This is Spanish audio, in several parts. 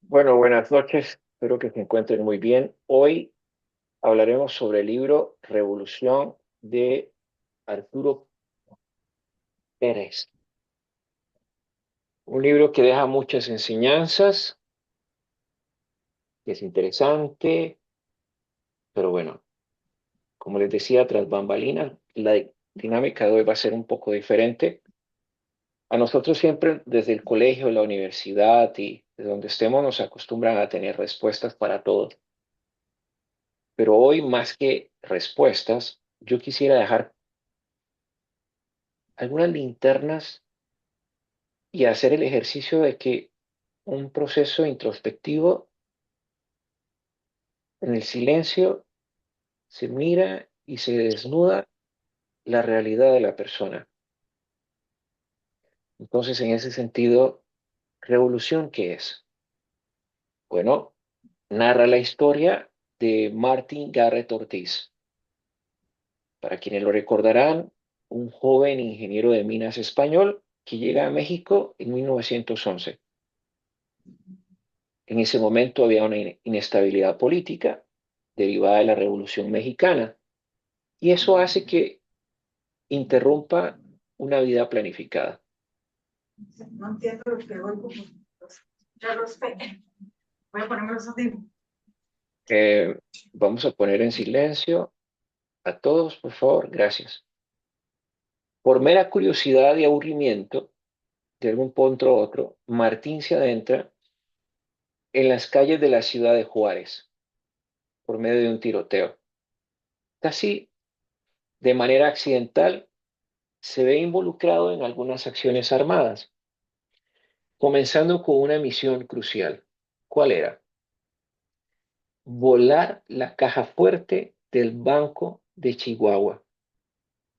Bueno, buenas noches. Espero que se encuentren muy bien. Hoy hablaremos sobre el libro Revolución de Arturo Pérez. Un libro que deja muchas enseñanzas, que es interesante, pero bueno, como les decía, tras bambalinas, la dinámica de hoy va a ser un poco diferente. A nosotros siempre desde el colegio, la universidad y de donde estemos nos acostumbran a tener respuestas para todo. Pero hoy, más que respuestas, yo quisiera dejar algunas linternas y hacer el ejercicio de que un proceso introspectivo en el silencio se mira y se desnuda la realidad de la persona. Entonces, en ese sentido, revolución, ¿qué es? Bueno, narra la historia de Martin Garrett Ortiz. Para quienes lo recordarán, un joven ingeniero de minas español que llega a México en 1911. En ese momento había una inestabilidad política derivada de la Revolución Mexicana y eso hace que interrumpa una vida planificada. No entiendo lo que oigo. Ya lo sé. Voy a ponerme los audífonos. Eh, Vamos a poner en silencio a todos, por favor, gracias. Por mera curiosidad y aburrimiento, de algún punto a otro, Martín se adentra en las calles de la ciudad de Juárez por medio de un tiroteo. Casi de manera accidental, se ve involucrado en algunas acciones armadas, comenzando con una misión crucial. ¿Cuál era? Volar la caja fuerte del Banco de Chihuahua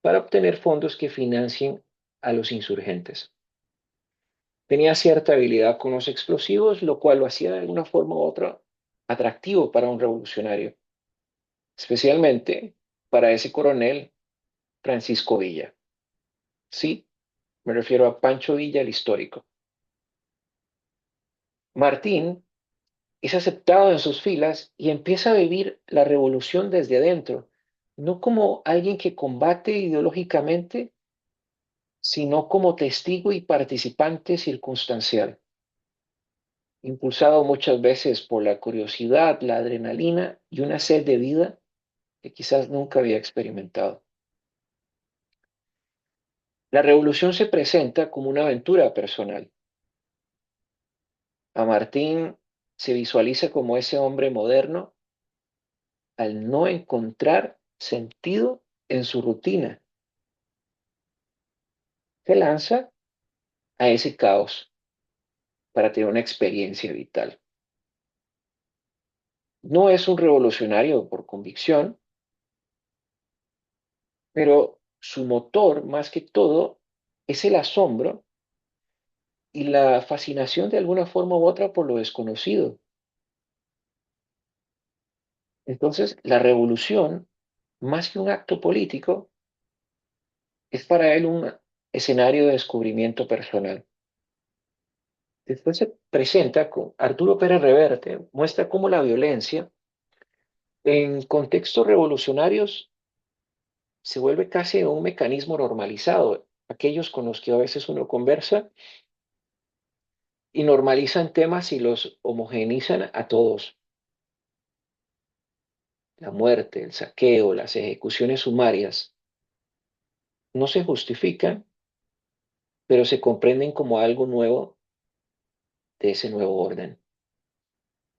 para obtener fondos que financien a los insurgentes. Tenía cierta habilidad con los explosivos, lo cual lo hacía de alguna forma u otra atractivo para un revolucionario, especialmente para ese coronel Francisco Villa. Sí, me refiero a Pancho Villa, el histórico. Martín es aceptado en sus filas y empieza a vivir la revolución desde adentro, no como alguien que combate ideológicamente, sino como testigo y participante circunstancial, impulsado muchas veces por la curiosidad, la adrenalina y una sed de vida que quizás nunca había experimentado. La revolución se presenta como una aventura personal. A Martín se visualiza como ese hombre moderno al no encontrar sentido en su rutina. Se lanza a ese caos para tener una experiencia vital. No es un revolucionario por convicción, pero su motor, más que todo, es el asombro y la fascinación de alguna forma u otra por lo desconocido. Entonces, la revolución, más que un acto político, es para él un escenario de descubrimiento personal. Después se presenta con Arturo Pérez Reverte, muestra cómo la violencia en contextos revolucionarios se vuelve casi un mecanismo normalizado. Aquellos con los que a veces uno conversa y normalizan temas y los homogeneizan a todos. La muerte, el saqueo, las ejecuciones sumarias no se justifican, pero se comprenden como algo nuevo de ese nuevo orden.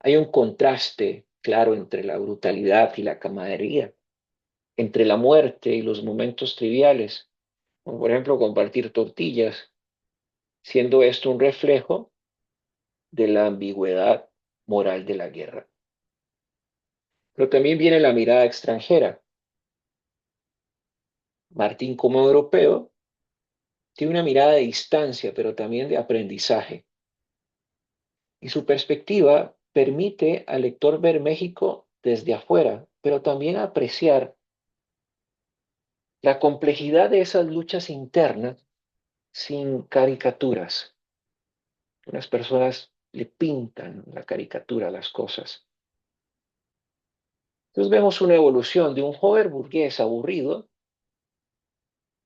Hay un contraste claro entre la brutalidad y la camaradería, entre la muerte y los momentos triviales, como por ejemplo compartir tortillas, siendo esto un reflejo de la ambigüedad moral de la guerra. Pero también viene la mirada extranjera. Martín, como europeo, tiene una mirada de distancia, pero también de aprendizaje. Y su perspectiva permite al lector ver México desde afuera, pero también apreciar la complejidad de esas luchas internas sin caricaturas. Unas personas le pintan la caricatura a las cosas. Entonces vemos una evolución de un joven burgués aburrido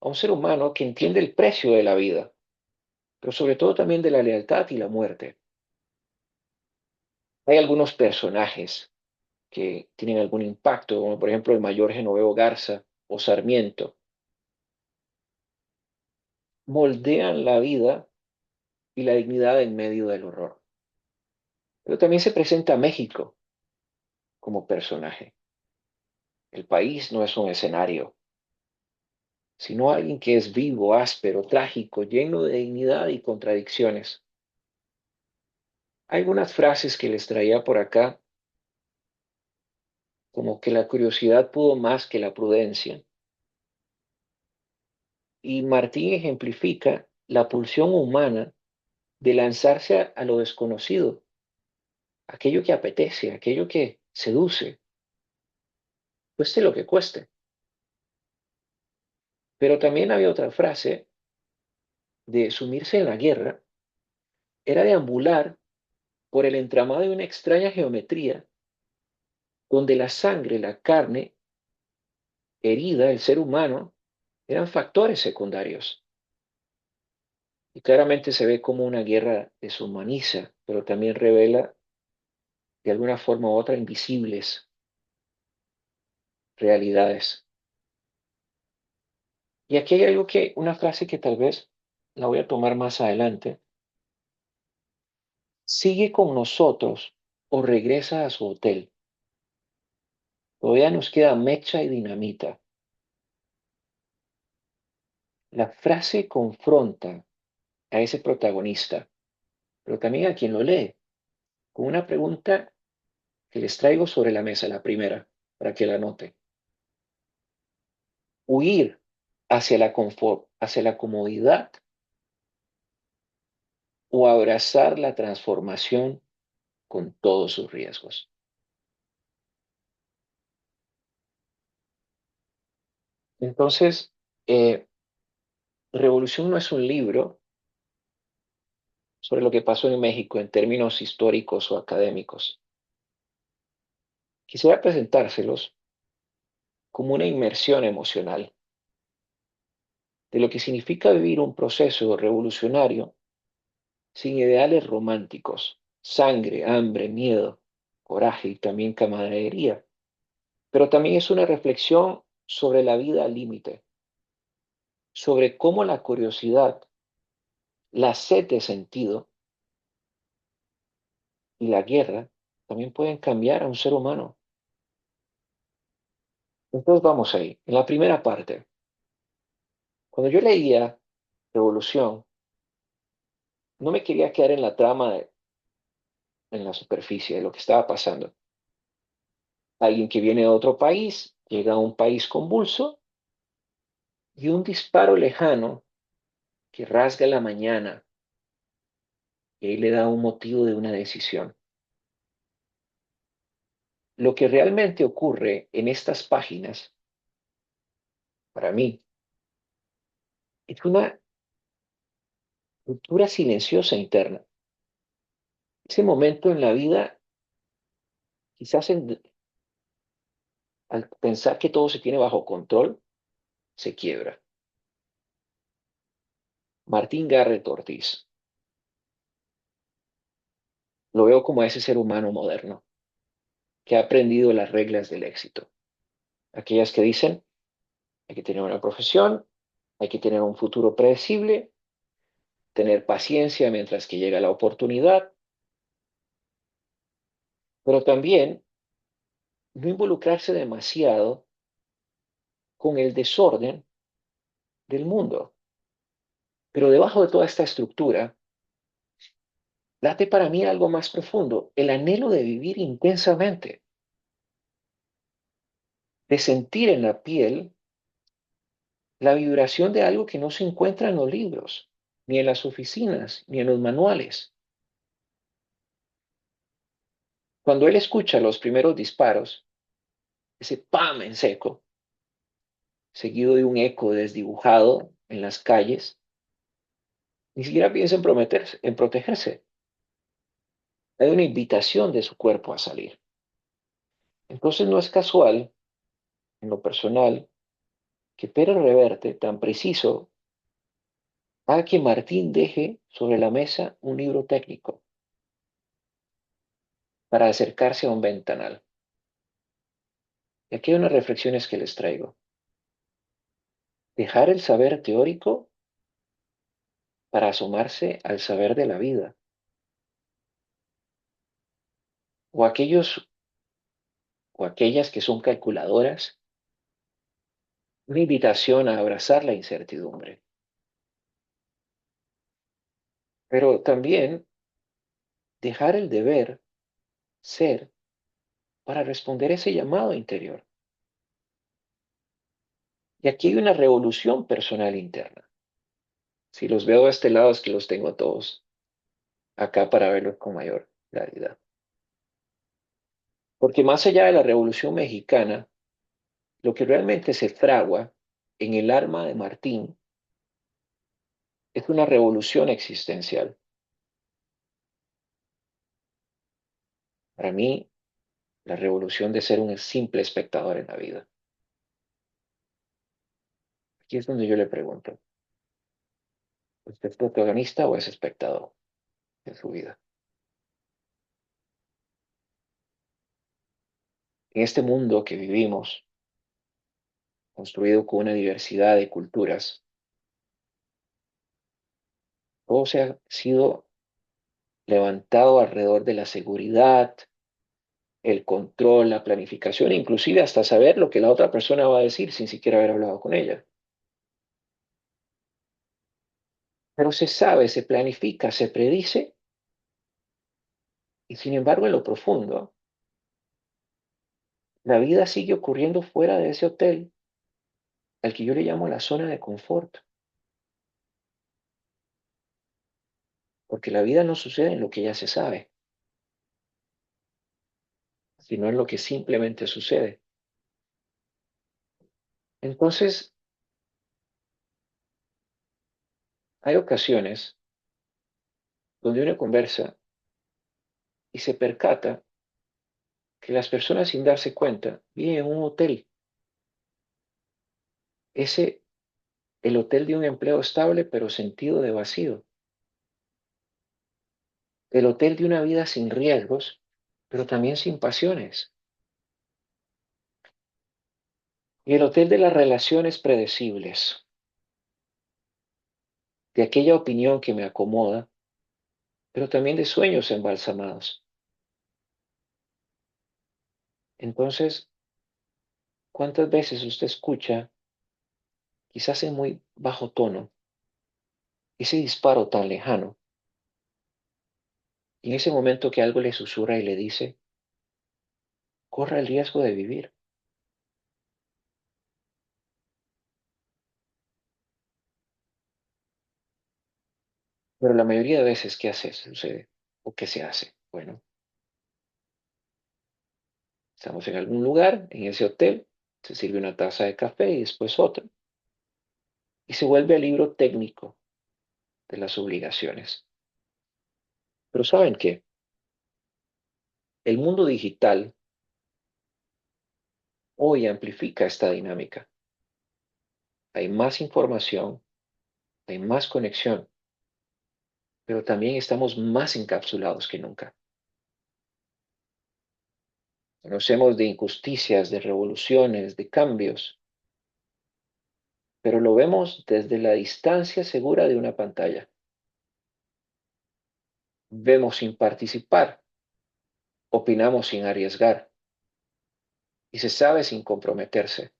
a un ser humano que entiende el precio de la vida, pero sobre todo también de la lealtad y la muerte. Hay algunos personajes que tienen algún impacto, como por ejemplo el mayor Genoveo Garza o Sarmiento, moldean la vida y la dignidad en medio del horror. Pero también se presenta México como personaje. El país no es un escenario, sino alguien que es vivo, áspero, trágico, lleno de dignidad y contradicciones. Hay algunas frases que les traía por acá, como que la curiosidad pudo más que la prudencia. Y Martín ejemplifica la pulsión humana de lanzarse a lo desconocido, aquello que apetece, aquello que seduce, cueste lo que cueste. Pero también había otra frase de sumirse en la guerra, era deambular por el entramado de una extraña geometría donde la sangre, la carne, herida, el ser humano, eran factores secundarios. Y claramente se ve como una guerra deshumaniza, pero también revela de alguna forma u otra invisibles realidades. Y aquí hay algo que, una frase que tal vez la voy a tomar más adelante. Sigue con nosotros o regresa a su hotel. Todavía nos queda mecha y dinamita. La frase confronta a ese protagonista, pero también a quien lo lee, con una pregunta que les traigo sobre la mesa, la primera, para que la noten. Huir hacia la confort, hacia la comodidad o abrazar la transformación con todos sus riesgos. Entonces, Revolución no es un libro sobre lo que pasó en México en términos históricos o académicos. Quisiera presentárselos como una inmersión emocional de lo que significa vivir un proceso revolucionario sin ideales románticos, sangre, hambre, miedo, coraje y también camaradería. Pero también es una reflexión sobre la vida al límite, sobre cómo la curiosidad, la sed de sentido y la guerra también pueden cambiar a un ser humano. Entonces vamos ahí. En la primera parte, cuando yo leía Revolución, no me quería quedar en la trama, en la superficie de lo que estaba pasando. Alguien que viene de otro país, llega a un país convulso y un disparo lejano que rasga la mañana y ahí le da un motivo de una decisión. Lo que realmente ocurre en estas páginas, para mí, es una ruptura silenciosa interna. Ese momento en la vida, quizás al pensar que todo se tiene bajo control, se quiebra. Martín Garret Ortiz, lo veo como a ese ser humano moderno que ha aprendido las reglas del éxito. Aquellas que dicen, hay que tener una profesión, hay que tener un futuro predecible, tener paciencia mientras que llega la oportunidad, pero también no involucrarse demasiado con el desorden del mundo. Pero debajo de toda esta estructura, late para mí algo más profundo, el anhelo de vivir intensamente, de sentir en la piel la vibración de algo que no se encuentra en los libros, ni en las oficinas, ni en los manuales. Cuando él escucha los primeros disparos, ese pam en seco, seguido de un eco desdibujado en las calles, ni siquiera piensa en protegerse. Hay una invitación de su cuerpo a salir. Entonces no es casual, en lo personal, que Pérez Reverte, tan preciso, haga que Martín deje sobre la mesa un libro técnico para acercarse a un ventanal. Y aquí hay unas reflexiones que les traigo. Dejar el saber teórico para asomarse al saber de la vida. O aquellos o aquellas que son calculadoras, una invitación a abrazar la incertidumbre. Pero también dejar el deber ser para responder ese llamado interior. Y aquí hay una revolución personal interna. Si los veo de este lado es que los tengo todos acá para verlos con mayor claridad. Porque más allá de la Revolución Mexicana, lo que realmente se fragua en el alma de Martín es una revolución existencial. Para mí, la revolución de ser un simple espectador en la vida. Aquí es donde yo le pregunto, ¿usted es protagonista o es espectador en su vida? En este mundo que vivimos, construido con una diversidad de culturas, todo se ha sido levantado alrededor de la seguridad, el control, la planificación, inclusive hasta saber lo que la otra persona va a decir sin siquiera haber hablado con ella. Pero se sabe, se planifica, se predice, y sin embargo en lo profundo, la vida sigue ocurriendo fuera de ese hotel al que yo le llamo la zona de confort, porque la vida no sucede en lo que ya se sabe, sino en lo que simplemente sucede. Entonces, hay ocasiones donde uno conversa y se percata que las personas sin darse cuenta viven en un hotel, ese el hotel de un empleo estable pero sentido de vacío, el hotel de una vida sin riesgos, pero también sin pasiones, y el hotel de las relaciones predecibles, de aquella opinión que me acomoda, pero también de sueños embalsamados. Entonces, ¿cuántas veces usted escucha, quizás en muy bajo tono, ese disparo tan lejano, y en ese momento que algo le susurra y le dice, corra el riesgo de vivir? Pero la mayoría de veces, ¿qué hace? Sucede, o qué se hace. Bueno, estamos en algún lugar, en ese hotel, se sirve una taza de café y después otra, y se vuelve al libro técnico de las obligaciones. Pero ¿saben qué? El mundo digital hoy amplifica esta dinámica. Hay más información, hay más conexión, pero también estamos más encapsulados que nunca. Conocemos de injusticias, de revoluciones, de cambios, pero lo vemos desde la distancia segura de una pantalla. Vemos sin participar, opinamos sin arriesgar y se sabe sin comprometerse.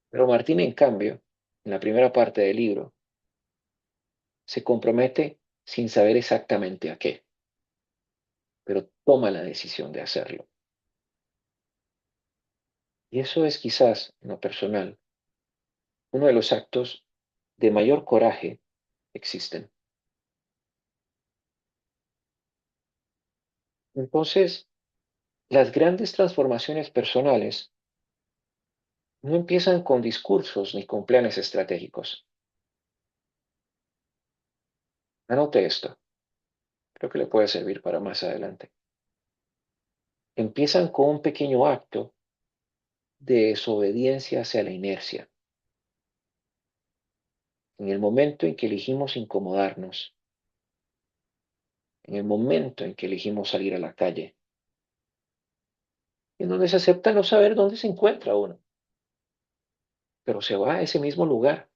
Pero Martín, en cambio, en la primera parte del libro, se compromete sin saber exactamente a qué, pero toma la decisión de hacerlo. Y eso es quizás, en lo personal, uno de los actos de mayor coraje que existen. Entonces, las grandes transformaciones personales no empiezan con discursos ni con planes estratégicos. Anote esto. Creo que le puede servir para más adelante. Empiezan con un pequeño acto de desobediencia hacia la inercia. En el momento en que elegimos incomodarnos, en el momento en que elegimos salir a la calle, en donde se acepta no saber dónde se encuentra uno, pero se va a ese mismo lugar.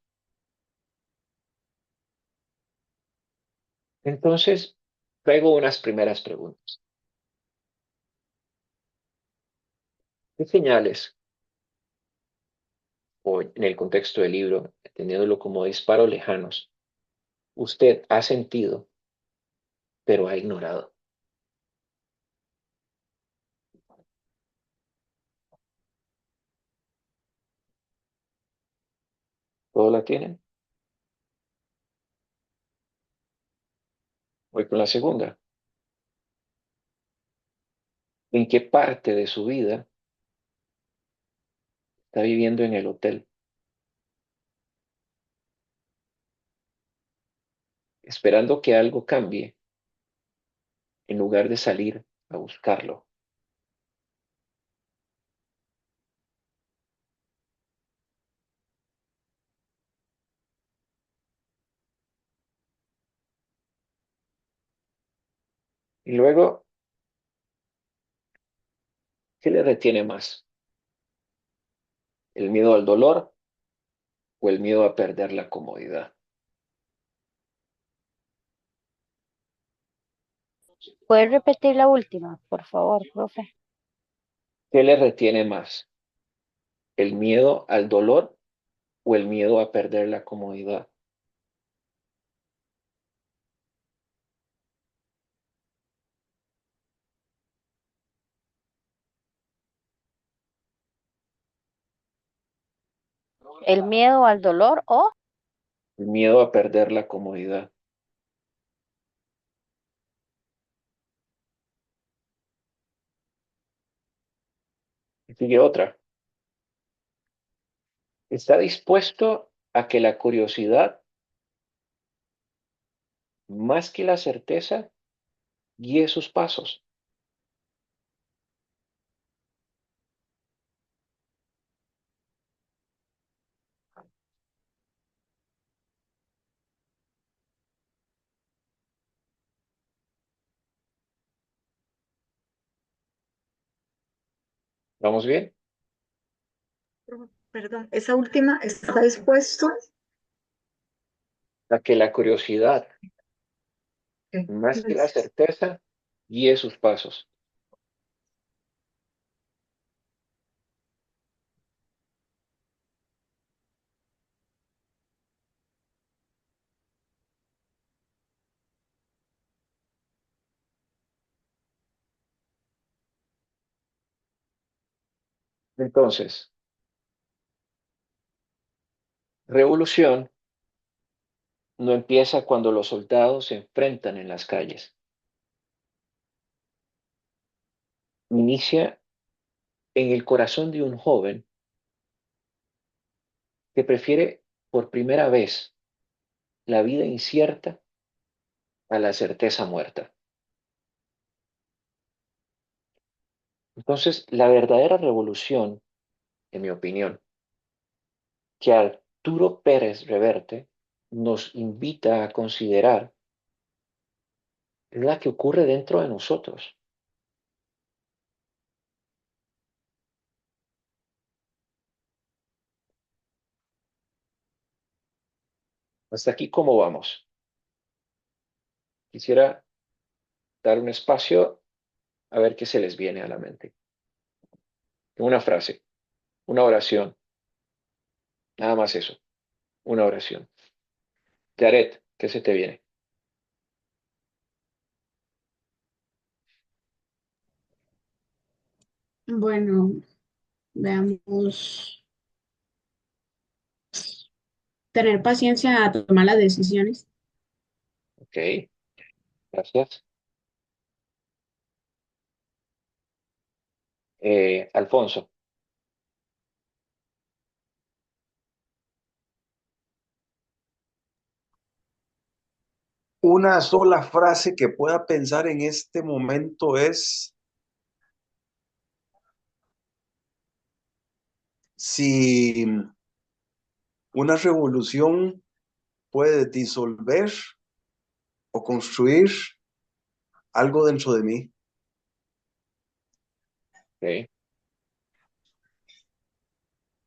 Entonces, traigo unas primeras preguntas. ¿Qué señales, o en el contexto del libro, entendiéndolo como disparos lejanos, usted ha sentido, pero ha ignorado? ¿Todo la tienen? Voy con la segunda. ¿En qué parte de su vida está viviendo en el hotel, esperando que algo cambie en lugar de salir a buscarlo? Y luego, ¿qué le retiene más? ¿El miedo al dolor o el miedo a perder la comodidad? ¿Puedes repetir la última, por favor, profe? ¿Qué le retiene más? ¿El miedo al dolor o el miedo a perder la comodidad? ¿El miedo al dolor o El miedo a perder la comodidad. Y sigue otra. ¿Está dispuesto a que la curiosidad, más que la certeza, guíe sus pasos? ¿Vamos bien? Perdón, esa última está dispuesto. A que la curiosidad, Ok. más que la certeza, guíe sus pasos. Entonces, revolución no empieza cuando los soldados se enfrentan en las calles. Inicia en el corazón de un joven que prefiere por primera vez la vida incierta a la certeza muerta. Entonces, la verdadera revolución, en mi opinión, que Arturo Pérez Reverte nos invita a considerar es la que ocurre dentro de nosotros. Hasta aquí, ¿cómo vamos? Quisiera dar un espacio a ver qué se les viene a la mente. Una frase, una oración, nada más eso, una oración. Jared, ¿qué se te viene? Bueno, veamos, tener paciencia a tomar las decisiones. Ok, gracias. Alfonso, Una sola frase que pueda pensar en este momento es: si una revolución puede disolver o construir algo dentro de mí. Ok,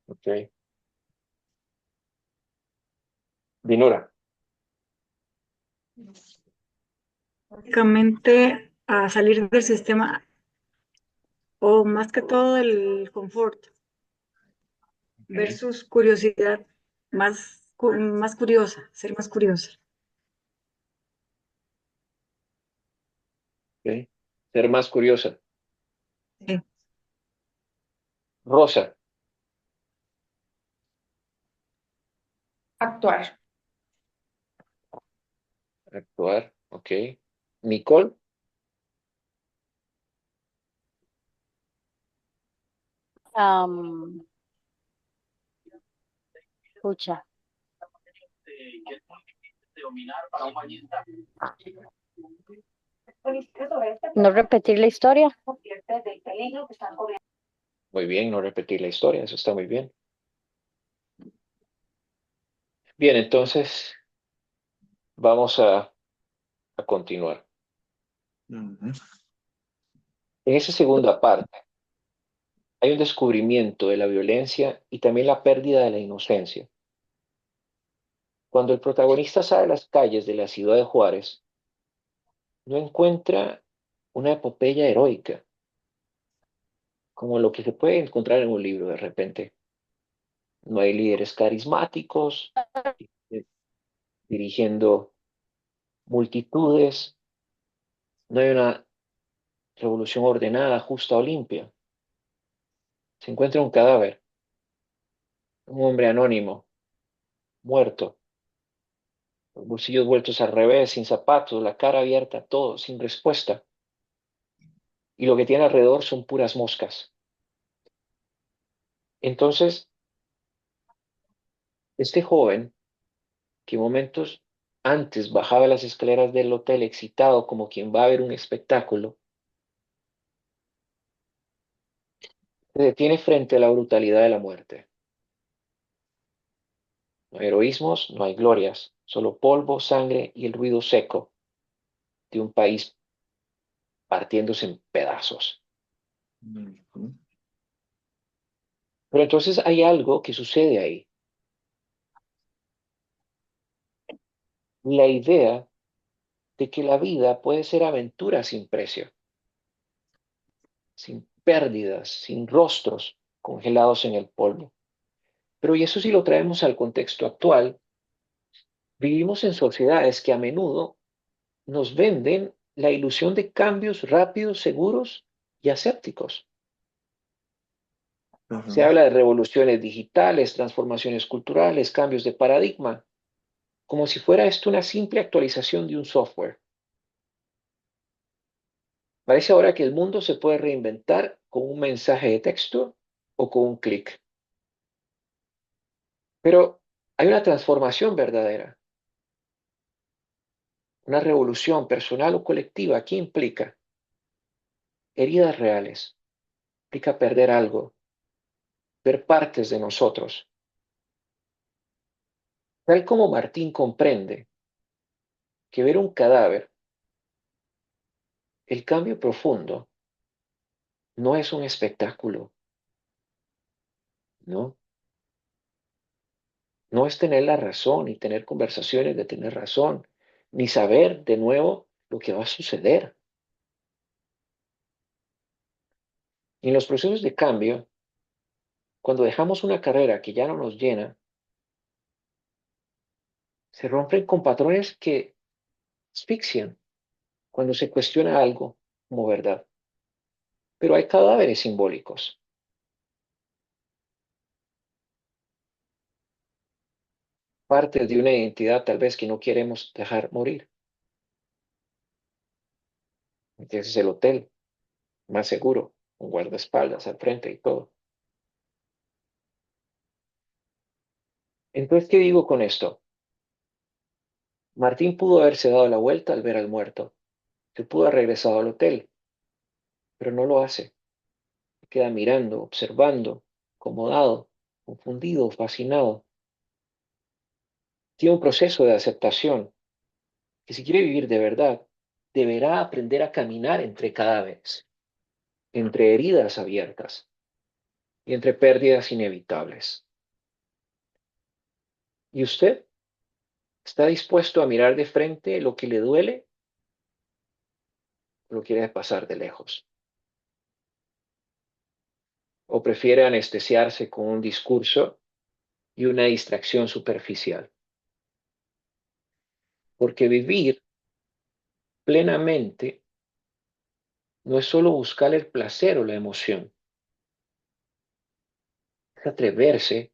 ok. Dinora. Básicamente, a salir del sistema, o más que todo el confort, Ok, versus curiosidad, más curiosa, ser más curiosa. ok. Ser más curiosa. Sí. Rosa. Actuar. Actuar. Ok. Nicole. Am, Pucha, no repetir la historia. Muy bien, no repetir la historia, eso está muy bien. Bien, entonces vamos a continuar. Ujú. En esa segunda parte hay un descubrimiento de la violencia y también la pérdida de la inocencia. Cuando el protagonista sale a las calles de la ciudad de Juárez, no encuentra una epopeya heroica, como lo que se puede encontrar en un libro de repente. No hay líderes carismáticos eh, dirigiendo multitudes, no hay una revolución ordenada, justa o limpia. Se encuentra un cadáver, un hombre anónimo, muerto, los bolsillos vueltos al revés, sin zapatos, la cara abierta, todo, sin respuesta. Y lo que tiene alrededor son puras moscas. Entonces, este joven, que momentos antes bajaba las escaleras del hotel excitado como quien va a ver un espectáculo, se detiene frente a la brutalidad de la muerte. No hay heroísmos, no hay glorias, solo polvo, sangre y el ruido seco de un país partiéndose en pedazos. Ujú. Pero entonces hay algo que sucede ahí. La idea de que la vida puede ser aventura sin precio, sin pérdidas, sin rostros congelados en el polvo. Pero y eso si lo traemos al contexto actual, vivimos en sociedades que a menudo nos venden la ilusión de cambios rápidos, seguros y asépticos. Se Ujú. habla de revoluciones digitales, transformaciones culturales, cambios de paradigma, como si fuera esto una simple actualización de un software. Parece ahora que el mundo se puede reinventar con un mensaje de texto o con un clic. Pero hay una transformación verdadera, una revolución personal o colectiva. ¿Qué implica? Heridas reales. Implica perder algo, ver partes de nosotros. Tal como Martín comprende que ver un cadáver, el cambio profundo, no es un espectáculo, ¿no? No es tener la razón, ni tener conversaciones de tener razón, ni saber de nuevo lo que va a suceder. Y en los procesos de cambio, cuando dejamos una carrera que ya no nos llena, se rompen con patrones que asfixian cuando se cuestiona algo como verdad. Pero hay cadáveres simbólicos, partes de una identidad tal vez que no queremos dejar morir. Entonces es el hotel más seguro, un guardaespaldas al frente y todo. Entonces, ¿qué digo con esto? Martín pudo haberse dado la vuelta al ver al muerto. Se pudo haber regresado al hotel, pero no lo hace. Se queda mirando, observando, acomodado, confundido, fascinado. Tiene un proceso de aceptación que si quiere vivir de verdad, deberá aprender a caminar entre cadáveres, entre heridas abiertas y entre pérdidas inevitables. ¿Y usted está dispuesto a mirar de frente lo que le duele o lo quiere pasar de lejos? ¿O prefiere anestesiarse con un discurso y una distracción superficial? Porque vivir plenamente no es solo buscar el placer o la emoción, es atreverse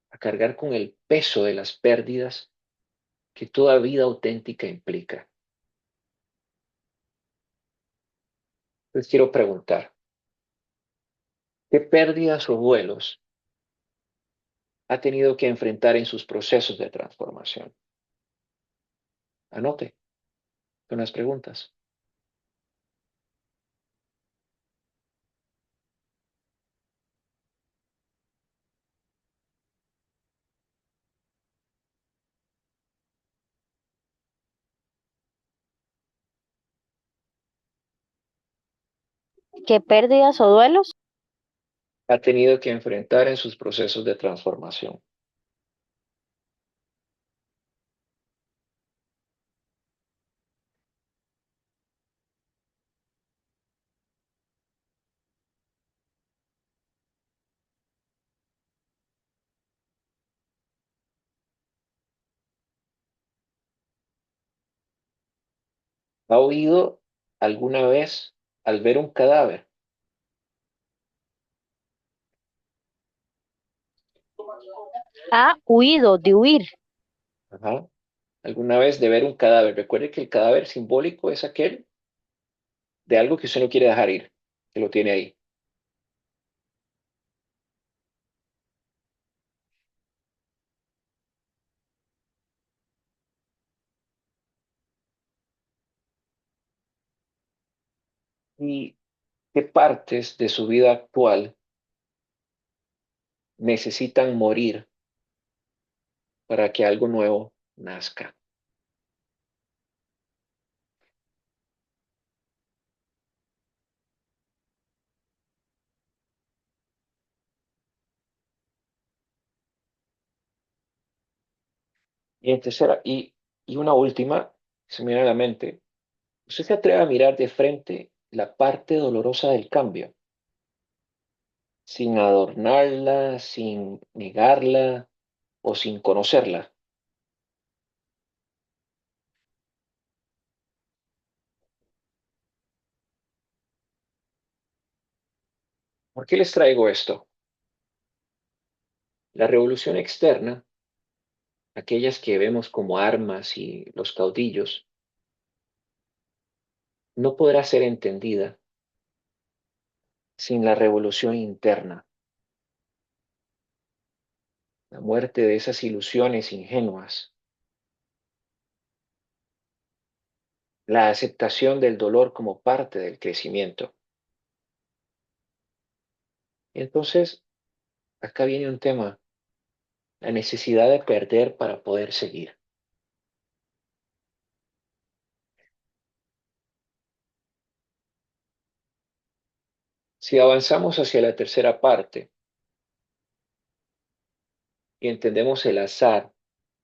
a cargar con el peso de las pérdidas que toda vida auténtica implica. Les quiero preguntar, ¿qué pérdidas o duelos ha tenido que enfrentar en sus procesos de transformación? Anote, son las preguntas. ¿Qué pérdidas o duelos? Ha tenido que enfrentar en sus procesos de transformación. ¿Ha oído alguna vez al ver un cadáver? Ha huido, de huir. Ajá. ¿Alguna vez de ver un cadáver? Recuerde que el cadáver simbólico es aquel de algo que usted no quiere dejar ir, que lo tiene ahí. ¿Y qué partes de su vida actual necesitan morir para que algo nuevo nazca? Y en tercera, y una última, que se me viene a la mente, ¿usted se atreve a mirar de frente la parte dolorosa del cambio, sin adornarla, sin negarla o sin conocerla? ¿Por qué les traigo esto? La revolución externa, aquellas que vemos como armas y los caudillos, no podrá ser entendida sin la revolución interna, la muerte de esas ilusiones ingenuas, la aceptación del dolor como parte del crecimiento. Y entonces, acá viene un tema, la necesidad de perder para poder seguir. Si avanzamos hacia la tercera parte y entendemos el azar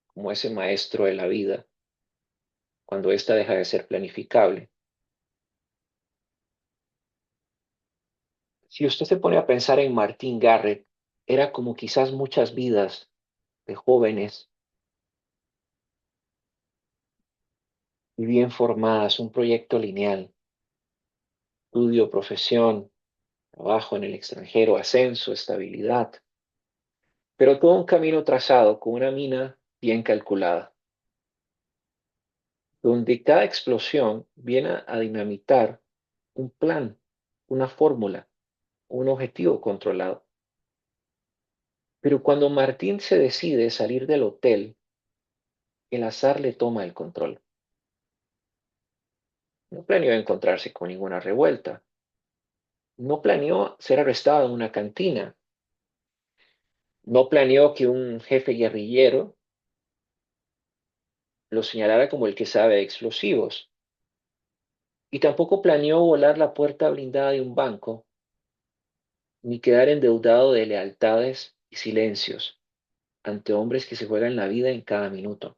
como ese maestro de la vida, cuando ésta deja de ser planificable, si usted se pone a pensar en Martin Garrett, era como quizás muchas vidas de jóvenes y bien formadas, un proyecto lineal, estudio, profesión, trabajo en el extranjero, ascenso, estabilidad, pero todo un camino trazado con una mina bien calculada, donde cada explosión viene a dinamitar un plan, una fórmula, un objetivo controlado. Pero cuando Martín se decide salir del hotel el azar le toma el control. No planeó encontrarse con ninguna revuelta. No planeó ser arrestado en una cantina. No planeó que un jefe guerrillero lo señalara como el que sabe de explosivos. Y tampoco planeó volar la puerta blindada de un banco, ni quedar endeudado de lealtades y silencios ante hombres que se juegan la vida en cada minuto.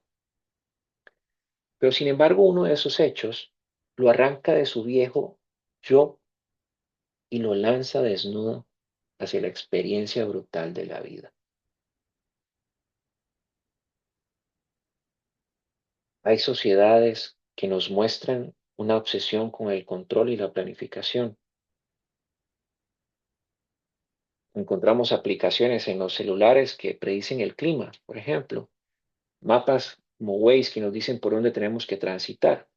Pero sin embargo, uno de esos hechos lo arranca de su viejo yo y lo lanza desnudo hacia la experiencia brutal de la vida. Hay sociedades que nos muestran una obsesión con el control y la planificación. Encontramos aplicaciones en los celulares que predicen el clima, por ejemplo, mapas como Waze que nos dicen por dónde tenemos que transitar.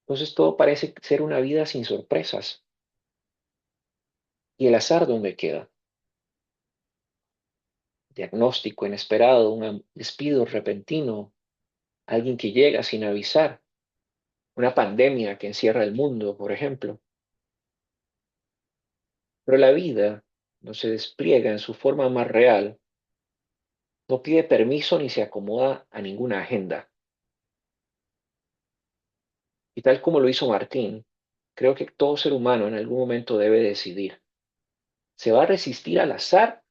Entonces todo parece ser una vida sin sorpresas. ¿Y el azar dónde queda? Diagnóstico inesperado, un despido repentino, alguien que llega sin avisar, una pandemia que encierra el mundo, por ejemplo. Pero la vida no se despliega en su forma más real, no pide permiso ni se acomoda a ninguna agenda. Y tal como lo hizo Martín, creo que todo ser humano en algún momento debe decidir. ¿Se va a resistir al azar,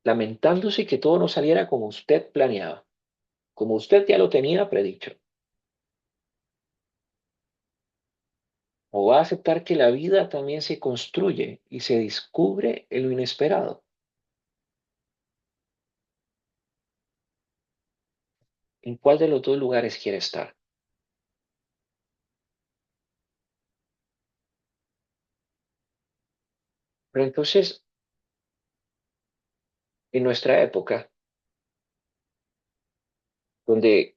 lamentándose que todo no saliera como usted planeaba, como usted ya lo tenía predicho? ¿O va a aceptar que la vida también se construye y se descubre en lo inesperado? ¿En cuál de los dos lugares quiere estar? Pero entonces, en nuestra época, donde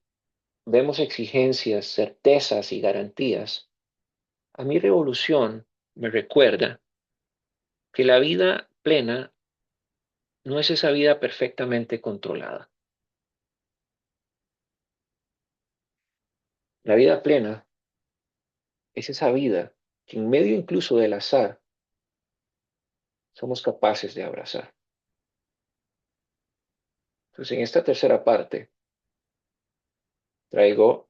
vemos exigencias, certezas y garantías, a mi revolución me recuerda que la vida plena no es esa vida perfectamente controlada. La vida plena es esa vida que en medio incluso del azar somos capaces de abrazar. Entonces, en esta tercera parte traigo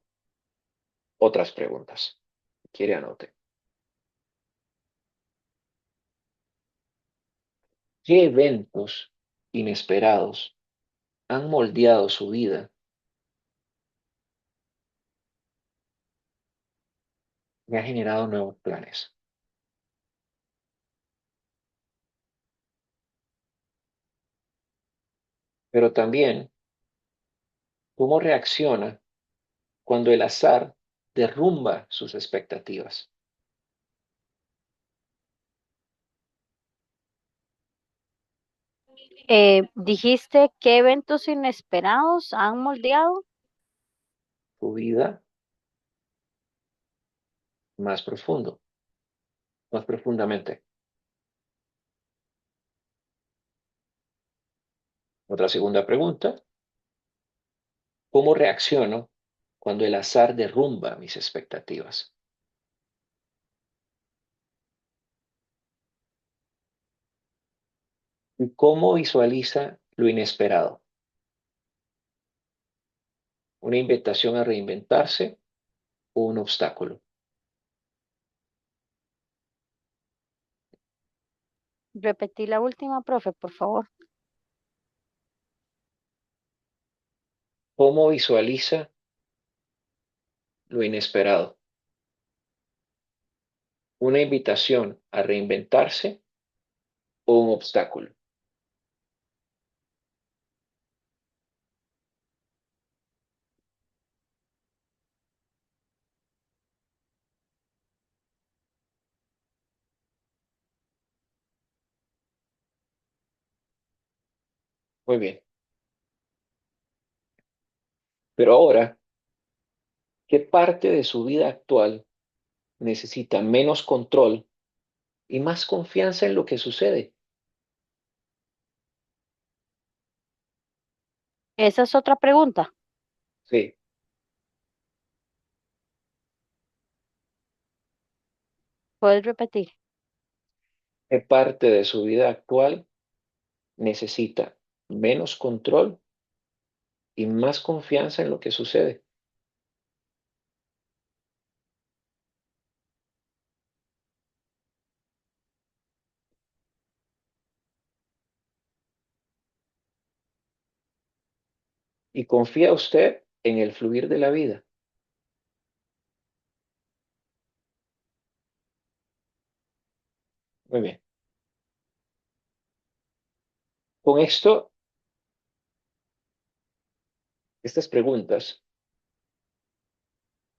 otras preguntas. Quiere anote. ¿Qué eventos inesperados han moldeado su vida y ha generado nuevos planes? Pero también, ¿cómo reacciona cuando el azar derrumba sus expectativas? Dijiste qué eventos inesperados han moldeado. Su vida más profundo, más profundamente. Otra segunda pregunta, ¿cómo reacciono cuando el azar derrumba mis expectativas? ¿Y cómo visualiza lo inesperado? ¿Una invitación a reinventarse o un obstáculo? Repetí la última, profe, por favor. ¿Cómo visualiza lo inesperado? ¿Una invitación a reinventarse o un obstáculo? Muy bien. Pero ahora, ¿qué parte de su vida actual necesita menos control y más confianza en lo que sucede? Esa es otra pregunta. Sí, ¿Puedes repetir? ¿qué parte de su vida actual necesita menos control y más confianza en lo que sucede? ¿Y confía usted en el fluir de la vida? Muy bien. Con esto, estas preguntas,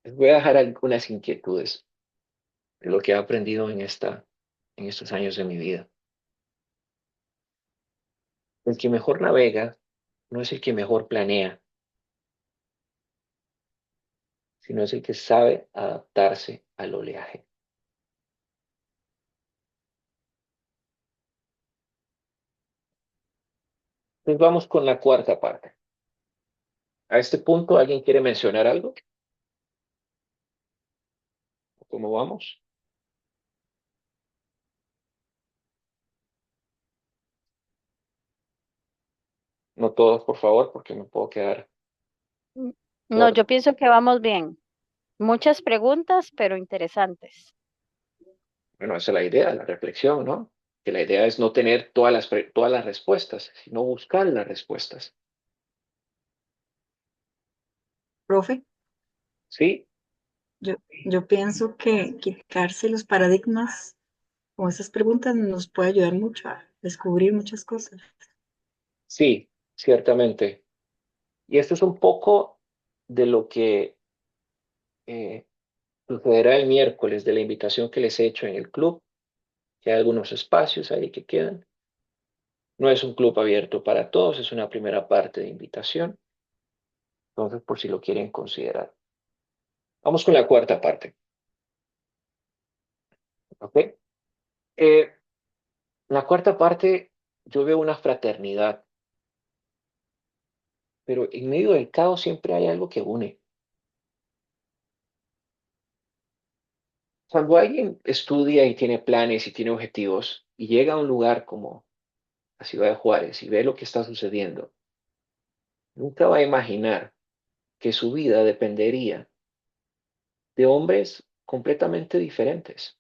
les voy a dejar algunas inquietudes de lo que he aprendido en estos años de mi vida. El que mejor navega no es el que mejor planea, sino es el que sabe adaptarse al oleaje. Entonces vamos con la cuarta parte. A este punto, ¿alguien quiere mencionar algo? ¿Cómo vamos? No todos, por favor, porque me puedo quedar Mm, No, yo corto. pienso que vamos bien. Muchas preguntas, pero interesantes. Bueno, esa es la idea, la reflexión, ¿no? Que la idea es no tener todas las respuestas, sino buscar las respuestas. Profe, Sí, yo, yo pienso que quitarse los paradigmas con esas preguntas nos puede ayudar mucho a descubrir muchas cosas. sí, ciertamente. Y esto es un poco de lo que eh, sucederá el miércoles de la invitación que les he hecho en el club, que hay algunos espacios ahí que quedan. No es un club abierto para todos, es una primera parte de invitación, entonces por si lo quieren considerar. Vamos con la cuarta parte, ¿ok? En la cuarta parte yo veo una fraternidad, pero en medio del caos siempre hay algo que une. Cuando alguien estudia y tiene planes y tiene objetivos y llega a un lugar como la ciudad de Juárez y ve lo que está sucediendo, nunca va a imaginar que su vida dependería de hombres completamente diferentes.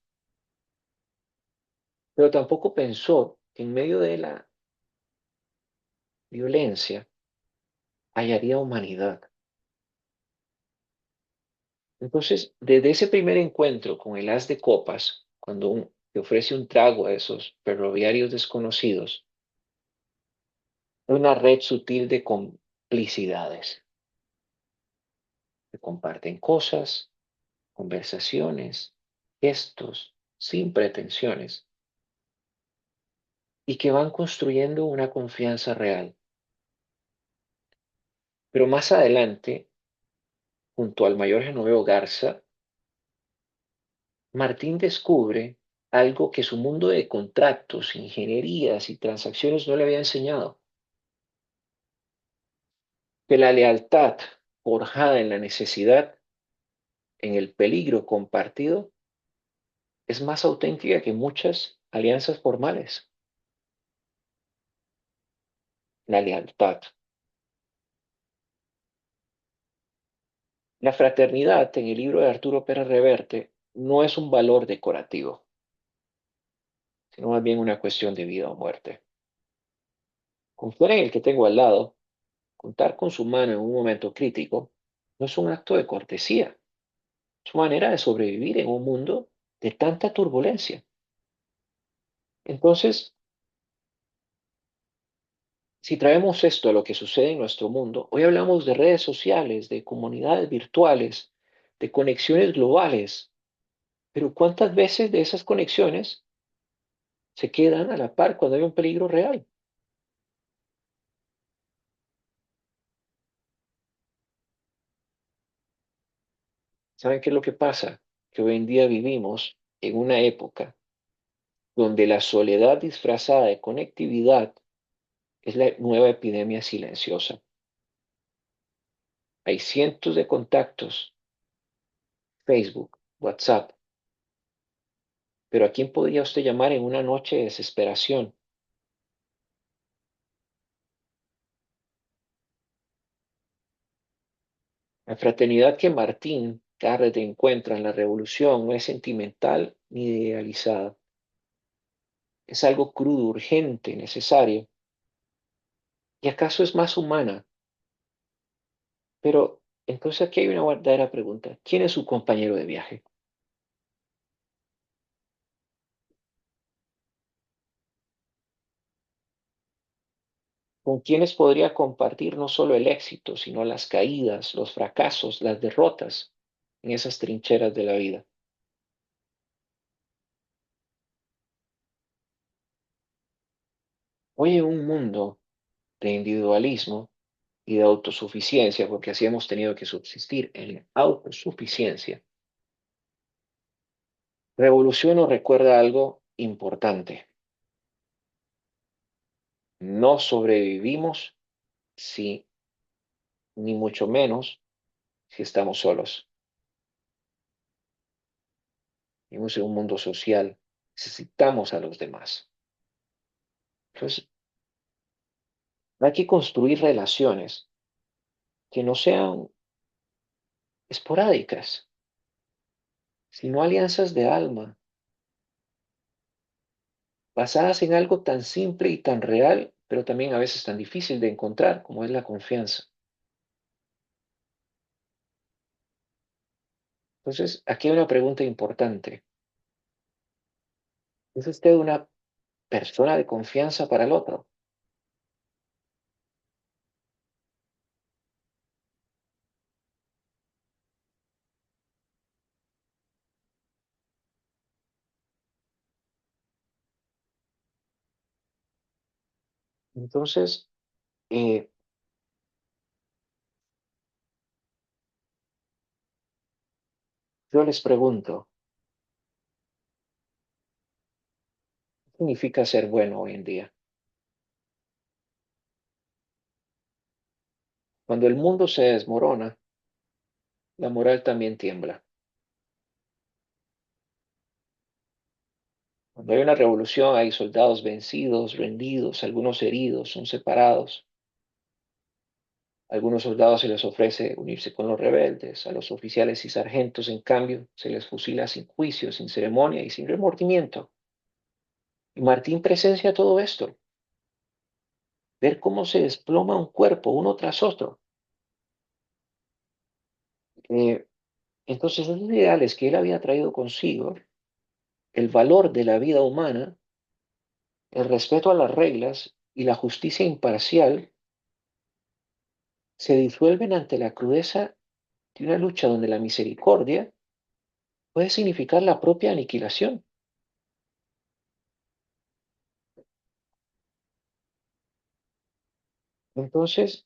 Pero tampoco pensó que en medio de la violencia hallaría humanidad. Entonces, desde ese primer encuentro con el as de copas, cuando te ofrece un trago a esos ferroviarios desconocidos, hay una red sutil de complicidades. Se comparten cosas, conversaciones, gestos, sin pretensiones, y que van construyendo una confianza real. Pero más adelante, junto al mayor Genoveo Garza, Martín descubre algo que su mundo de contratos, ingenierías y transacciones no le había enseñado, que la lealtad forjada en la necesidad, en el peligro compartido, es más auténtica que muchas alianzas formales. La lealtad. La fraternidad, en el libro de Arturo Pérez Reverte, no es un valor decorativo, sino más bien una cuestión de vida o muerte. Confiar en el que tengo al lado, contar con su mano en un momento crítico, no es un acto de cortesía, su manera de sobrevivir en un mundo de tanta turbulencia. Entonces, si traemos esto a lo que sucede en nuestro mundo, hoy hablamos de redes sociales, de comunidades virtuales, de conexiones globales, pero ¿cuántas veces de esas conexiones se quedan a la par cuando hay un peligro real? ¿Saben qué es lo que pasa? Que hoy en día vivimos en una época donde la soledad disfrazada de conectividad es la nueva epidemia silenciosa. Hay cientos de contactos, Facebook, WhatsApp, pero ¿a quién podría usted llamar en una noche de desesperación? La fraternidad que Martín Garrett encuentra en la revolución no es sentimental ni idealizada. Es algo crudo, urgente, necesario. ¿Y acaso es más humana? Pero entonces aquí hay una verdadera pregunta. ¿Quién es su compañero de viaje? ¿Con quiénes podría compartir no solo el éxito, sino las caídas, los fracasos, las derrotas en esas trincheras de la vida? Hoy en un mundo de individualismo y de autosuficiencia, porque así hemos tenido que subsistir en la autosuficiencia, revolución nos recuerda algo importante. No sobrevivimos si, ni mucho menos si estamos solos. Vivimos en un mundo social. Necesitamos a los demás. Entonces, hay que construir relaciones que no sean esporádicas, sino alianzas de alma, basadas en algo tan simple y tan real, pero también a veces tan difícil de encontrar como es la confianza. Entonces, aquí hay una pregunta importante. ¿Es usted una persona de confianza para el otro? Entonces, eh, yo les pregunto, ¿qué significa ser bueno hoy en día? Cuando el mundo se desmorona, la moral también tiembla. Cuando hay una revolución, hay soldados vencidos, rendidos, algunos heridos, son separados. A algunos soldados se les ofrece unirse con los rebeldes, a los oficiales y sargentos, en cambio, se les fusila sin juicio, sin ceremonia y sin remordimiento. Y Martín presencia todo esto, ver cómo se desploma un cuerpo uno tras otro. Eh, entonces, esos ideales que él había traído consigo, el valor de la vida humana, el respeto a las reglas y la justicia imparcial, se disuelven ante la crudeza de una lucha donde la misericordia puede significar la propia aniquilación. Entonces,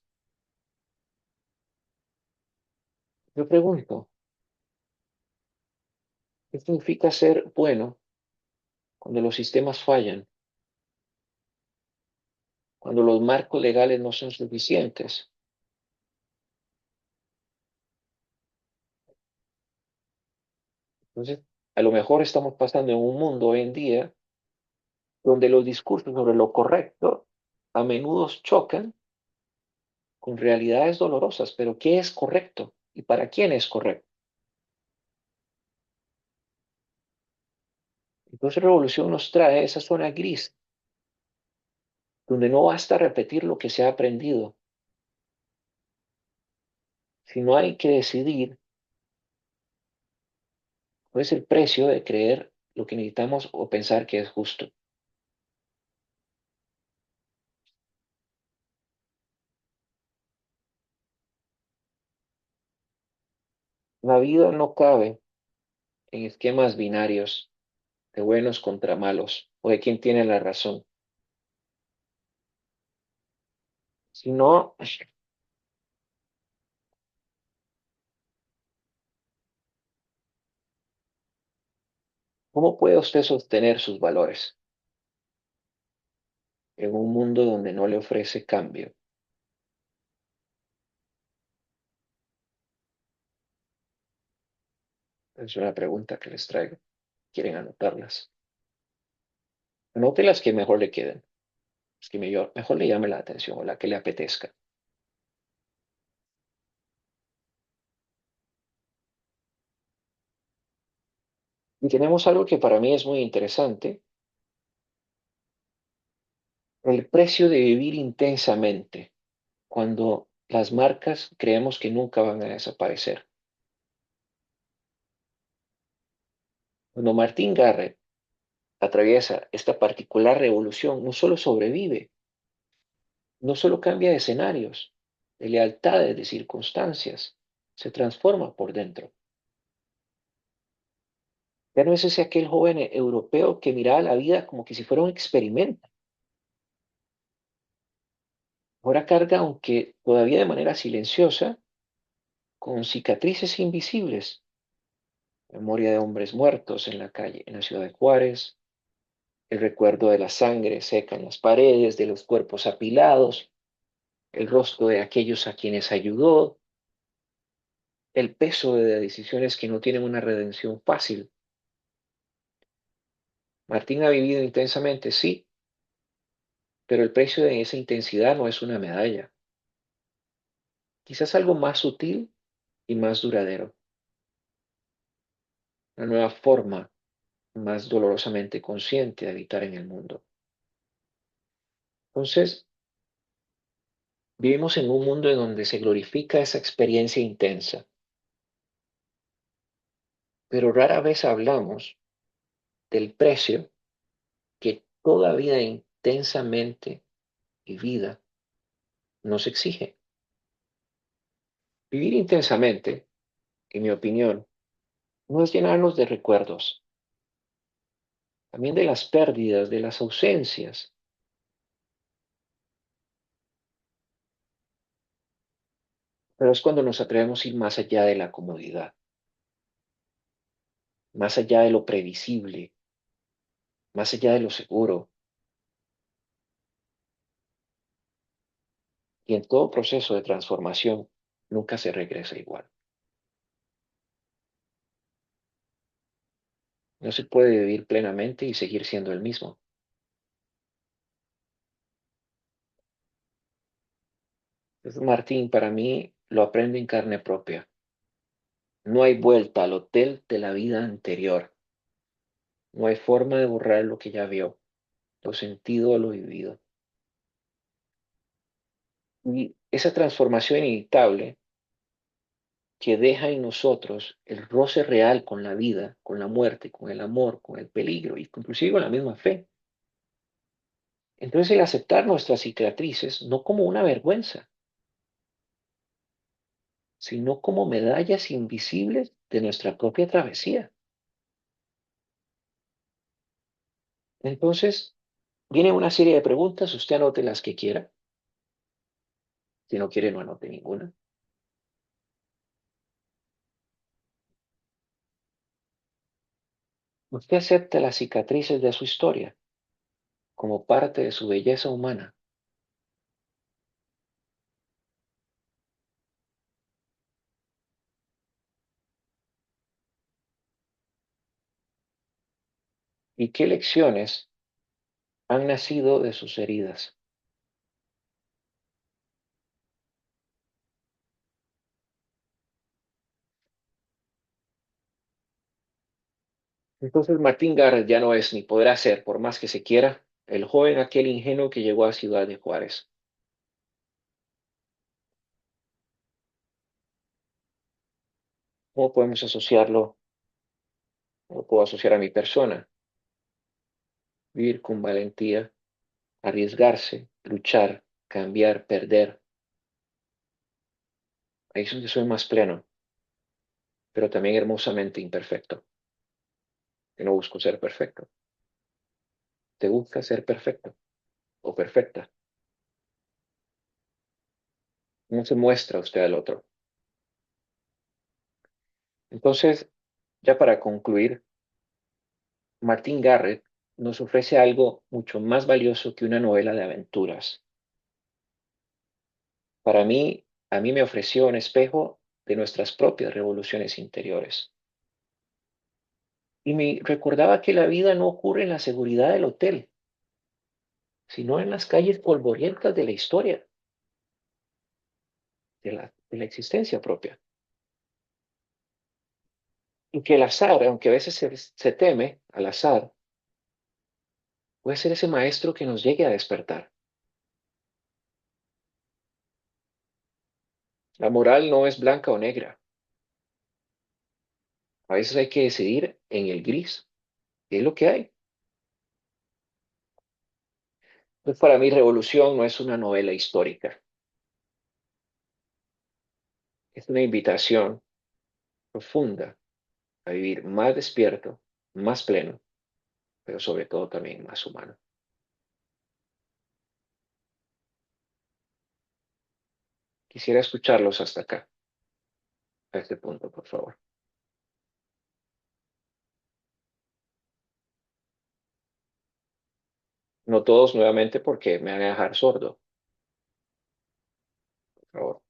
yo pregunto, ¿qué significa ser bueno cuando los sistemas fallan, cuando los marcos legales no son suficientes? Entonces, a lo mejor estamos pasando en un mundo hoy en día donde los discursos sobre lo correcto a menudo chocan con realidades dolorosas, pero ¿qué es correcto y para quién es correcto? Entonces, revolución nos trae esa zona gris donde no basta repetir lo que se ha aprendido, sino hay que decidir cuál es el precio de creer lo que necesitamos o pensar que es justo. La vida no cabe en esquemas binarios de buenos contra malos o de quién tiene la razón, sino cómo puede usted sostener sus valores en un mundo donde no le ofrece cambio. Es una pregunta que les traigo. ¿Quieren anotarlas? Anote las que mejor le queden, las que mejor le llame la atención o la que le apetezca. Y tenemos algo que para mí es muy interesante, el precio de vivir intensamente cuando las marcas creemos que nunca van a desaparecer. Cuando Martin Garrett atraviesa esta particular revolución, no solo sobrevive, no solo cambia de escenarios, de lealtades, de circunstancias, se transforma por dentro. Ya no es ese aquel joven europeo que miraba la vida como que si fuera un experimento. Ahora carga, aunque todavía de manera silenciosa, con cicatrices invisibles, memoria de hombres muertos en la calle, en la ciudad de Juárez, el recuerdo de la sangre seca en las paredes, de los cuerpos apilados, el rostro de aquellos a quienes ayudó, el peso de decisiones que no tienen una redención fácil. Martín ha vivido intensamente, sí, pero el precio de esa intensidad no es una medalla, quizás algo más sutil y más duradero, una nueva forma más dolorosamente consciente de habitar en el mundo. Entonces, vivimos en un mundo en donde se glorifica esa experiencia intensa, pero rara vez hablamos del precio que toda vida intensamente vivida nos exige. Vivir intensamente, en mi opinión, no es llenarnos de recuerdos, también de las pérdidas, de las ausencias, pero es cuando nos atrevemos a ir más allá de la comodidad, más allá de lo previsible, más allá de lo seguro, y en todo proceso de transformación nunca se regresa igual. No se puede vivir plenamente y seguir siendo el mismo. Entonces, Martín, para mí, lo aprende en carne propia. No hay vuelta al hotel de la vida anterior. No hay forma de borrar lo que ya vio, lo sentido o lo vivido. Y esa transformación inevitable que deja en nosotros el roce real con la vida, con la muerte, con el amor, con el peligro y inclusive con la misma fe. Entonces el aceptar nuestras cicatrices no como una vergüenza, sino como medallas invisibles de nuestra propia travesía. Entonces viene una serie de preguntas, usted anote las que quiera, si no quiere no anote ninguna. Usted acepta las cicatrices de su historia como parte de su belleza humana. ¿Y qué lecciones han nacido de sus heridas? Entonces Martín Garrett ya no es ni podrá ser, por más que se quiera, el joven aquel ingenuo que llegó a Ciudad de Juárez. ¿Cómo podemos asociarlo? ¿Cómo puedo asociar a mi persona? Vivir con valentía, arriesgarse, luchar, cambiar, perder. Ahí es donde soy más pleno, pero también hermosamente imperfecto. Que no busco ser perfecto. Te busca ser perfecto o perfecta. No se muestra usted al otro. Entonces, ya para concluir, Martin Garrett nos ofrece algo mucho más valioso que una novela de aventuras. Para mí, a mí me ofreció un espejo de nuestras propias revoluciones interiores. Y me recordaba que la vida no ocurre en la seguridad del hotel, sino en las calles polvorientas de la historia, de la existencia propia. Y que el azar, aunque a veces se teme al azar, puede ser ese maestro que nos llegue a despertar. La moral no es blanca o negra. A veces hay que decidir en el gris. ¿Qué es lo que hay? Pues para mí, Revolución no es una novela histórica. Es una invitación profunda a vivir más despierto, más pleno, pero sobre todo también más humano. Quisiera escucharlos hasta acá, a este punto, por favor. No todos nuevamente porque me van a dejar sordo, por favor.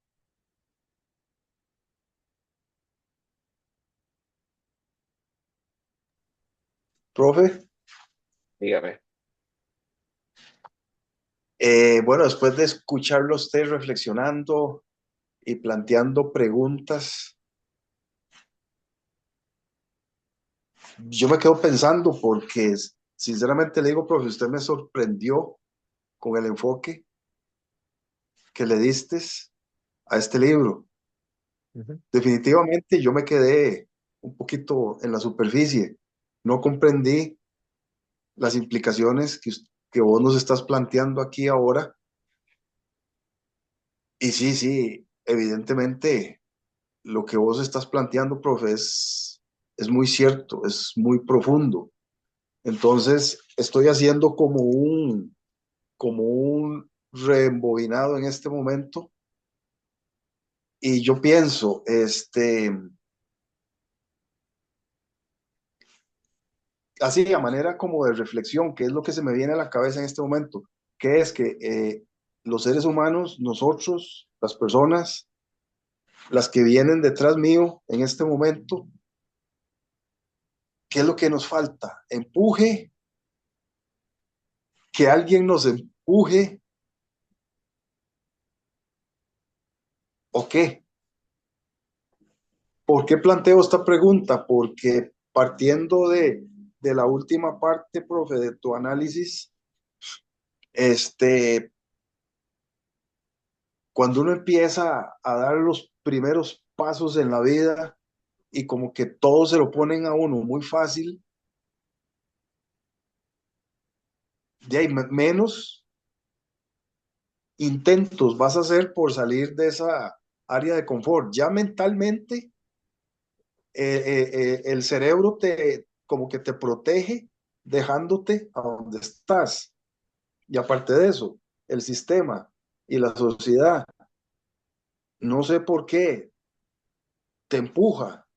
Profe, Dígame. bueno, después de escucharlo a usted reflexionando y planteando preguntas, yo me quedo pensando porque sinceramente le digo, profe, usted me sorprendió con el enfoque que le diste a este libro. Ujú. Definitivamente yo me quedé un poquito en la superficie. No comprendí las implicaciones que vos nos estás planteando aquí ahora. Y sí, sí, evidentemente lo que vos estás planteando, profe, es muy cierto, es muy profundo. Entonces, estoy haciendo como un reembobinado en este momento y yo pienso, así a manera como de reflexión, qué es lo que se me viene a la cabeza en este momento, que es que los seres humanos, nosotros, las personas, las que vienen detrás mío en este momento, ¿qué es lo que nos falta? Empuje, que alguien nos empuje o qué. ¿Por qué planteo esta pregunta? Porque partiendo de la última parte, profe, de tu análisis, este, cuando uno empieza a dar los primeros pasos en la vida y como que todo se lo ponen a uno muy fácil, de ahí menos intentos vas a hacer por salir de esa área de confort. Ya mentalmente el cerebro como que te protege dejándote a donde estás. Y aparte de eso, el sistema y la sociedad, no sé por qué, te empuja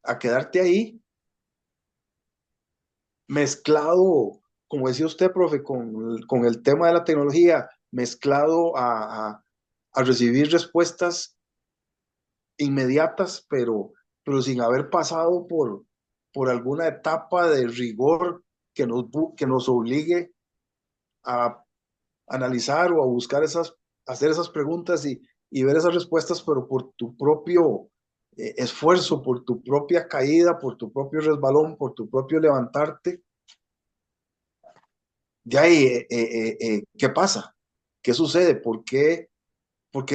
a quedarte ahí mezclado, como decía usted, profe, con el tema de la tecnología, mezclado a recibir respuestas inmediatas, pero sin haber pasado por alguna etapa de rigor que nos obligue a analizar o a buscar hacer esas preguntas y ver esas respuestas, pero por tu propio esfuerzo, por tu propia caída, por tu propio resbalón, por tu propio levantarte. De ahí, ¿qué pasa? ¿Qué sucede? ¿Por qué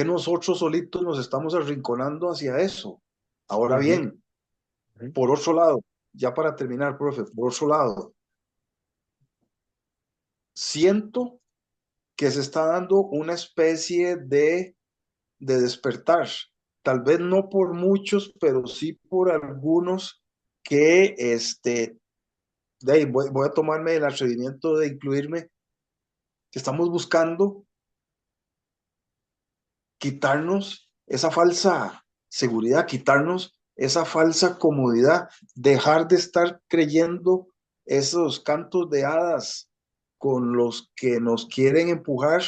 nosotros solitos nos estamos arrinconando hacia eso? Ahora Ujú, bien, ujú. por otro lado, ya para terminar, profe, por otro lado, siento que se está dando una especie de despertar, tal vez no por muchos, pero sí por algunos que, de ahí voy a tomarme el atrevimiento de incluirme, que estamos buscando quitarnos esa falsa seguridad, quitarnos esa falsa comodidad, dejar de estar creyendo esos cantos de hadas con los que nos quieren empujar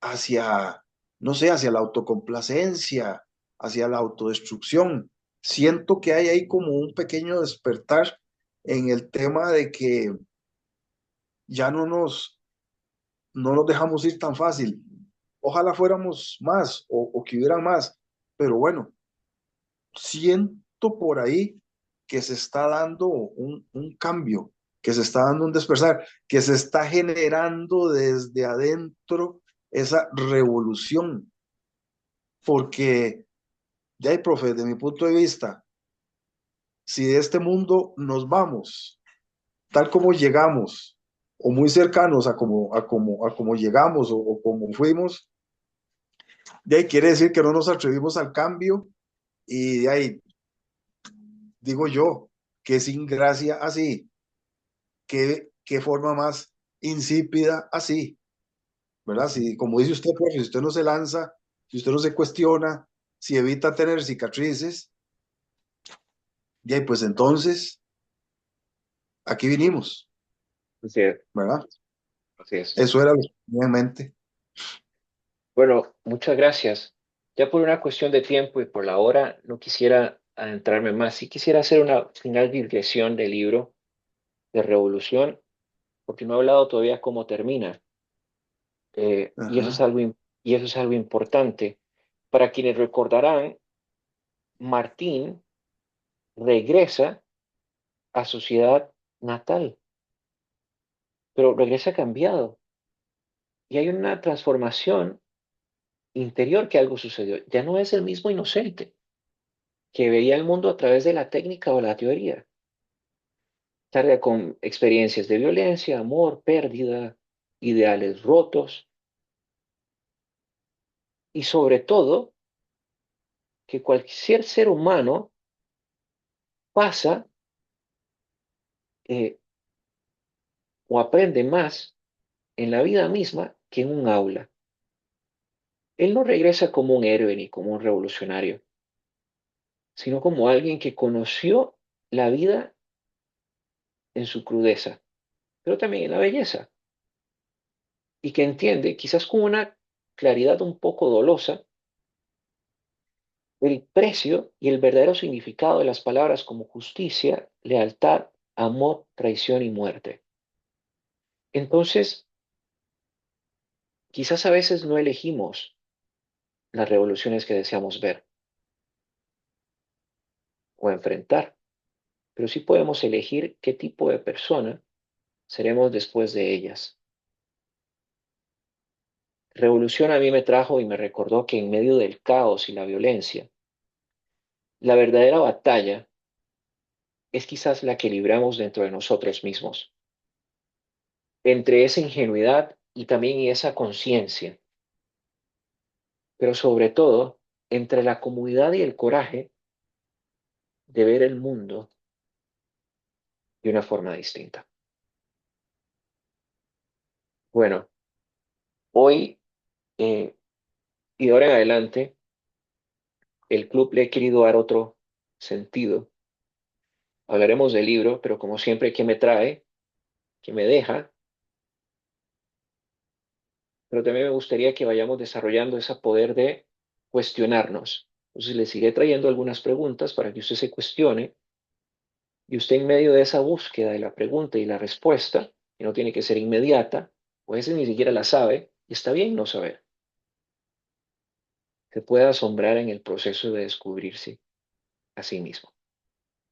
hacia, no sé, hacia la autocomplacencia, hacia la autodestrucción. siento que hay ahí como un pequeño despertar en el tema de que ya no nos dejamos ir tan fácil. Ojalá fuéramos más o que hubieran más, pero bueno, siento por ahí que se está dando un cambio, que se está dando un despertar, que se está generando desde adentro esa revolución, porque ya hay, profe, de mi punto de vista, si de este mundo nos vamos, tal como llegamos, o muy cercanos a como llegamos o como fuimos, de ahí quiere decir que no nos atrevimos al cambio y de ahí digo yo, que sin gracia así, qué forma más insípida así, ¿verdad? Si, como dice usted, profe, si usted no se lanza, si usted no se cuestiona, si evita tener cicatrices, y ahí pues entonces aquí vinimos, Así es, ¿verdad? así es. Eso era lo que tenía en mente. Bueno, muchas gracias. Ya por una cuestión de tiempo y por la hora, no quisiera adentrarme más. Sí quisiera hacer una final digresión del libro de Revolución, porque no he hablado todavía cómo termina. Y eso es Ajá. algo, y eso es algo importante. Para quienes recordarán, Martín regresa a su ciudad natal, pero regresa cambiado. Y hay una transformación interior que algo sucedió. Ya no es el mismo inocente que veía el mundo a través de la técnica o la teoría. Carga con experiencias de violencia, amor, pérdida, ideales rotos y sobre todo que cualquier ser humano pasa eh, o aprende más en la vida misma que en un aula. Él no regresa como un héroe ni como un revolucionario, sino como alguien que conoció la vida en su crudeza, pero también en la belleza, y que entiende, quizás con una claridad un poco dolosa, el precio y el verdadero significado de las palabras como justicia, lealtad, amor, traición y muerte. Entonces, quizás a veces no elegimos las revoluciones que deseamos ver o enfrentar, pero sí podemos elegir qué tipo de persona seremos después de ellas. Revolución a mí me trajo y me recordó que en medio del caos y la violencia, la verdadera batalla es quizás la que libramos dentro de nosotros mismos, entre esa ingenuidad y también esa conciencia, pero sobre todo entre la comodidad y el coraje de ver el mundo de una forma distinta. Bueno, hoy y de ahora en adelante, el club le he querido dar otro sentido. Hablaremos del libro, pero como siempre, ¿qué me trae? ¿Qué me deja? Pero también me gustaría que vayamos desarrollando ese poder de cuestionarnos. Entonces les iré trayendo algunas preguntas para que usted se cuestione y usted en medio de esa búsqueda de la pregunta y la respuesta, que no tiene que ser inmediata, o a veces ni siquiera la sabe, y está bien no saber, se pueda asombrar en el proceso de descubrirse a sí mismo,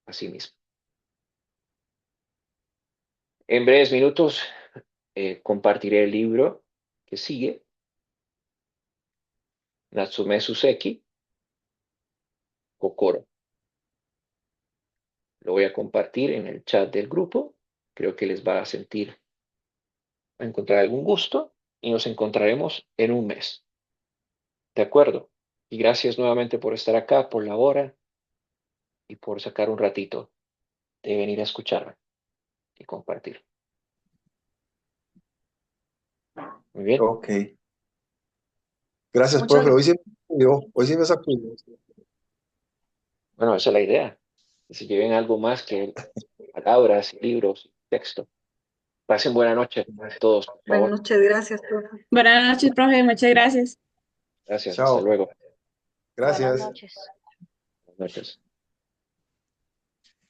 a sí mismo. En breves minutos compartiré el libro que sigue, Natsume Soseki, Kokoro. Lo voy a compartir en el chat del grupo. Creo que les va a encontrar algún gusto y nos encontraremos en un mes. ¿De acuerdo? Y gracias nuevamente por estar acá, por la hora y por sacar un ratito de venir a escucharme y compartir. Muy bien. Ok. Gracias, Muchas profe. gracias. Hoy sí me sacudió. Bueno, esa es la idea. Que se lleven algo más que palabras, libros, texto. Pasen buena noche a todos, por Buenas favor. noches, gracias, profe. Buenas noches, profe, muchas gracias. Gracias. Hasta Chao. luego. Buenas Gracias. noches. Buenas noches.